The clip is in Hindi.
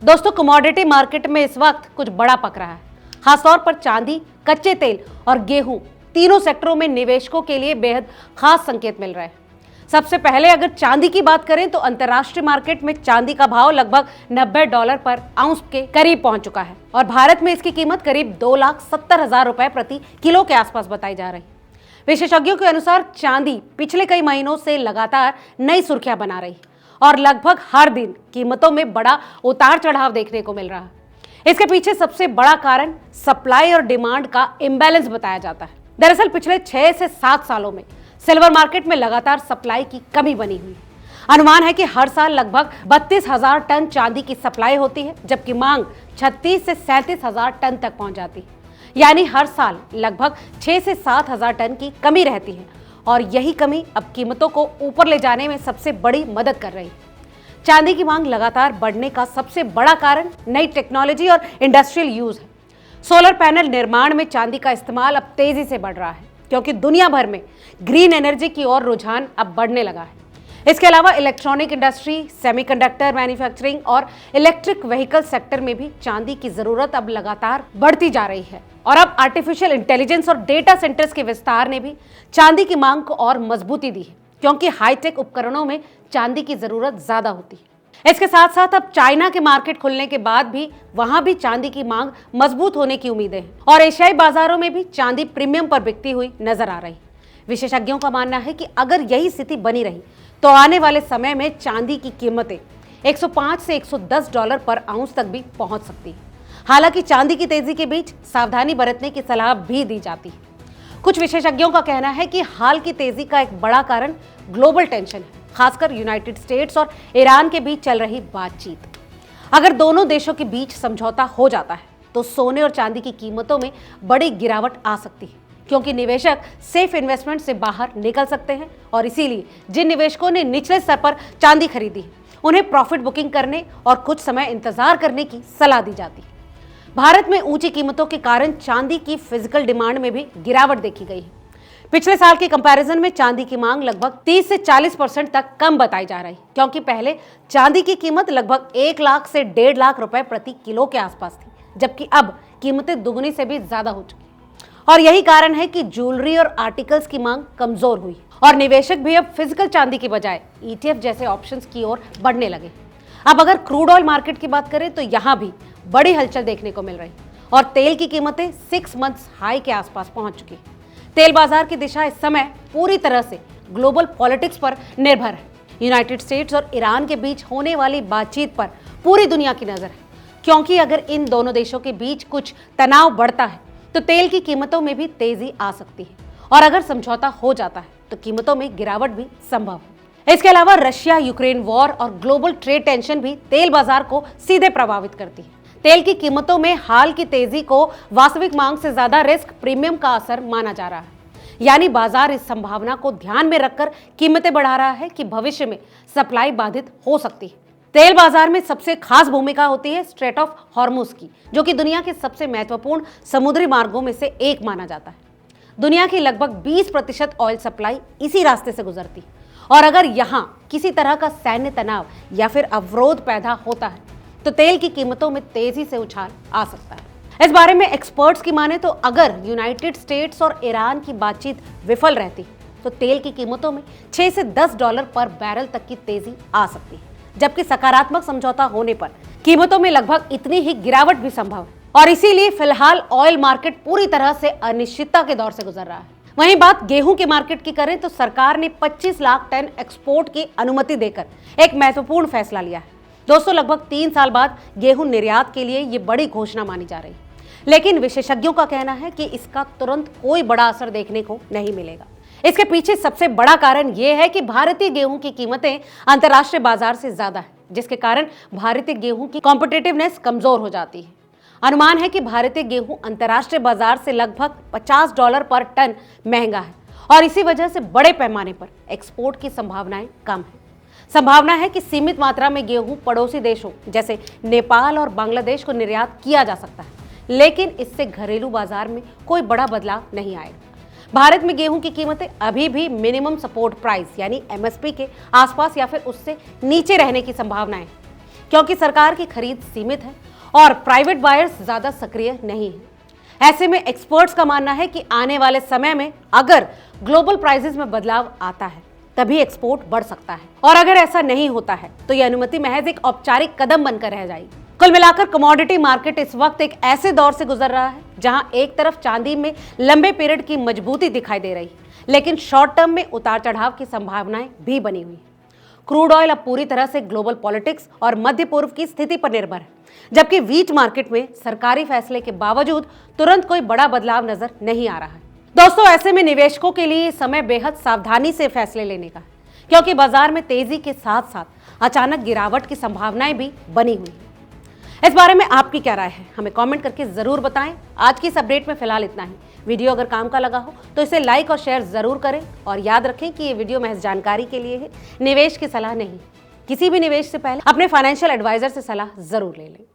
दोस्तों, कमोडिटी मार्केट में इस वक्त कुछ बड़ा पक रहा है। खासतौर पर चांदी, कच्चे तेल और गेहूं तीनों सेक्टरों में निवेशकों के लिए बेहद खास संकेत मिल रहे हैं। सबसे पहले अगर चांदी की बात करें तो अंतर्राष्ट्रीय मार्केट में चांदी का भाव लगभग $90 पर आउंस के करीब पहुंच चुका है और भारत में इसकी कीमत करीब 2,70,000 रुपए प्रति किलो के आसपास बताई जा रही है। विशेषज्ञों के अनुसार चांदी पिछले कई महीनों से लगातार नई सुर्खियां बना रही है और लगभग हर दिन कीमतों में बड़ा उतार चढ़ाव देखने को मिल रहा है। इसके पीछे सबसे बड़ा कारण सप्लाई और डिमांड का इम्बैलेंस बताया जाता है। दरअसल पिछले 6 से 7 सालों में सिल्वर मार्केट में लगातार सप्लाई की कमी बनी हुई है। अनुमान है कि हर साल लगभग 32,000 टन चांदी की सप्लाई होती है, जबकि मांग 36 से 37,000 टन तक पहुंच जाती है। यानी हर साल लगभग 6 से 7,000 टन की कमी रहती है और यही कमी अब कीमतों को ऊपर ले जाने में सबसे बड़ी मदद कर रही है। चांदी की मांग लगातार बढ़ने का सबसे बड़ा कारण नई टेक्नोलॉजी और इंडस्ट्रियल यूज है। सोलर पैनल निर्माण में चांदी का इस्तेमाल अब तेजी से बढ़ रहा है क्योंकि दुनिया भर में ग्रीन एनर्जी की ओर रुझान अब बढ़ने लगा है। इसके अलावा इलेक्ट्रॉनिक इंडस्ट्री, सेमीकंडक्टर मैन्युफैक्चरिंग और इलेक्ट्रिक व्हीकल सेक्टर में भी चांदी की जरूरत अब लगातार बढ़ती जा रही है और अब आर्टिफिशियल इंटेलिजेंस और डेटा सेंटर्स के विस्तार ने भी चांदी की मांग को और मजबूती दी है क्योंकि हाईटेक उपकरणों में चांदी की जरूरत ज्यादा होती है। इसके साथ साथ अब चाइना के मार्केट खुलने के बाद भी वहां भी चांदी की मांग मजबूत होने की उम्मीदें हैं और एशियाई बाजारों में भी चांदी प्रीमियम पर बिकती हुई नजर आ रही। विशेषज्ञों का मानना है कि अगर यही स्थिति बनी रही तो आने वाले समय में चांदी की कीमतें 105 से $110 पर आउंस तक भी पहुंच सकती है। हालांकि चांदी की तेजी के बीच सावधानी बरतने की सलाह भी दी जाती है। कुछ विशेषज्ञों का कहना है कि हाल की तेजी का एक बड़ा कारण ग्लोबल टेंशन है, खासकर यूनाइटेड स्टेट्स और ईरान के बीच चल रही बातचीत। अगर दोनों देशों के बीच समझौता हो जाता है तो सोने और चांदी की कीमतों में बड़ी गिरावट आ सकती है क्योंकि निवेशक सेफ इन्वेस्टमेंट से बाहर निकल सकते हैं और इसीलिए जिन निवेशकों ने निचले स्तर पर चांदी खरीदी है उन्हें प्रॉफिट बुकिंग करने और कुछ समय इंतजार करने की सलाह दी जाती है। भारत में ऊंची कीमतों के कारण चांदी की फिजिकल डिमांड में भी गिरावट देखी गई है। पिछले साल के कंपैरिजन में चांदी की मांग लगभग 30 से 40% तक कम बताई जा रही क्योंकि पहले चांदी की कीमत लगभग 1 लाख से 1.5 लाख रुपए प्रति किलो के आसपास थी, जबकि अब कीमतें दुगनी से भी ज्यादा हो चुकी और यही कारण है कि ज्वेलरी और आर्टिकल्स की मांग कमजोर हुई और निवेशक भी अब फिजिकल चांदी की बजाय ETF जैसे ऑप्शंस की ओर बढ़ने लगे। अब अगर क्रूड ऑयल मार्केट की बात करें तो यहाँ भी बड़ी हलचल देखने को मिल रही और तेल की कीमतें 6 मंथ्स हाई के आसपास पहुंच चुकी है। तेल बाजार की दिशा इस समय पूरी तरह से ग्लोबल पॉलिटिक्स पर निर्भर है। यूनाइटेड स्टेट्स और ईरान के बीच होने वाली बातचीत पर पूरी दुनिया की नजर है क्योंकि अगर इन दोनों देशों के बीच कुछ तनाव बढ़ता है तो तेल की कीमतों में भी तेजी आ सकती है और अगर समझौता हो जाता है तो कीमतों में गिरावट भी संभव है। इसके अलावा रशिया यूक्रेन वॉर और ग्लोबल ट्रेड टेंशन भी तेल बाजार को सीधे प्रभावित करती है। तेल की कीमतों में हाल की तेजी को वास्तविक मांग से ज्यादा रिस्क प्रीमियम का असर माना जा रहा है, यानी बाजार इस संभावना को ध्यान में रखकर कीमतें बढ़ा रहा है कि भविष्य में सप्लाई बाधित हो सकती है। तेल बाजार में सबसे खास भूमिका होती है स्ट्रेट ऑफ हॉर्मुज की, जो कि दुनिया के सबसे महत्वपूर्ण समुद्री मार्गों में से एक माना जाता है। दुनिया की लगभग 20% ऑयल सप्लाई इसी रास्ते से गुजरती है और अगर यहाँ किसी तरह का सैन्य तनाव या फिर अवरोध पैदा होता है तो तेल की कीमतों में तेजी से उछाल आ सकता है। इस बारे में एक्सपर्ट्स की माने तो अगर यूनाइटेड स्टेट्स और ईरान की बातचीत विफल रहती तो तेल की कीमतों में 6 से $10 पर बैरल तक की तेजी आ सकती है, जबकि सकारात्मक समझौता होने पर कीमतों में लगभग इतनी ही गिरावट भी संभव है और इसीलिए फिलहाल ऑयल मार्केट पूरी तरह से अनिश्चितता के दौर से गुजर रहा है। वहीं बात गेहूं के मार्केट की करें तो सरकार ने 25 लाख टन एक्सपोर्ट की अनुमति देकर एक महत्वपूर्ण फैसला लिया है। दोस्तों, लगभग 3 साल बाद गेहूं निर्यात के लिए ये बड़ी घोषणा मानी जा रही है, लेकिन विशेषज्ञों का कहना है कि इसका तुरंत कोई बड़ा असर देखने को नहीं मिलेगा। इसके पीछे सबसे बड़ा कारण यह है कि भारतीय गेहूं की कीमतें अंतर्राष्ट्रीय बाजार से ज्यादा है, जिसके कारण भारतीय गेहूं की कॉम्पिटिटिवनेस कमजोर हो जाती है। अनुमान है कि भारतीय गेहूं अंतर्राष्ट्रीय बाजार से लगभग $50 पर टन महंगा है और इसी वजह से बड़े पैमाने पर एक्सपोर्ट की संभावनाएं कम है। संभावना है कि सीमित मात्रा में गेहूं पड़ोसी देशों जैसे नेपाल और बांग्लादेश को निर्यात किया जा सकता है, लेकिन इससे घरेलू बाजार में कोई बड़ा बदलाव नहीं आएगा। भारत में गेहूं की कीमतें अभी भी मिनिमम सपोर्ट प्राइस यानी MSP के आसपास या फिर उससे नीचे रहने की संभावना है। क्योंकि सरकार की खरीद सीमित है और प्राइवेट बायर्स ज्यादा सक्रिय नहीं है। ऐसे में एक्सपर्ट्स का मानना है कि आने वाले समय में अगर ग्लोबल प्राइसेस में बदलाव आता है तभी एक्सपोर्ट बढ़ सकता है, और अगर ऐसा नहीं होता है तो यह अनुमति महज एक औपचारिक कदम बनकर रह जाएगी। कुल मिलाकर कमोडिटी मार्केट इस वक्त एक ऐसे दौर से गुजर रहा है जहां एक तरफ चांदी में लंबे पीरियड की मजबूती दिखाई दे रही है, लेकिन शॉर्ट टर्म में उतार चढ़ाव की संभावनाएं भी बनी हुई है। क्रूड ऑयल अब पूरी तरह से ग्लोबल पॉलिटिक्स और मध्य पूर्व की स्थिति पर निर्भर है, जबकि व्हीट मार्केट में सरकारी फैसले के बावजूद तुरंत कोई बड़ा बदलाव नजर नहीं आ रहा है। दोस्तों, ऐसे में निवेशकों के लिए समय बेहद सावधानी से फैसले लेने का है, क्योंकि बाजार में तेजी के साथ साथ अचानक गिरावट की संभावनाएं भी बनी हुई है। इस बारे में आपकी क्या राय है, हमें कमेंट करके जरूर बताएं। आज की इस अपडेट में फिलहाल इतना ही। वीडियो अगर काम का लगा हो तो इसे लाइक और शेयर जरूर करें, और याद रखें कि ये वीडियो महज जानकारी के लिए है, निवेश की सलाह नहीं। किसी भी निवेश से पहले अपने फाइनेंशियल एडवाइजर से सलाह जरूर ले लें।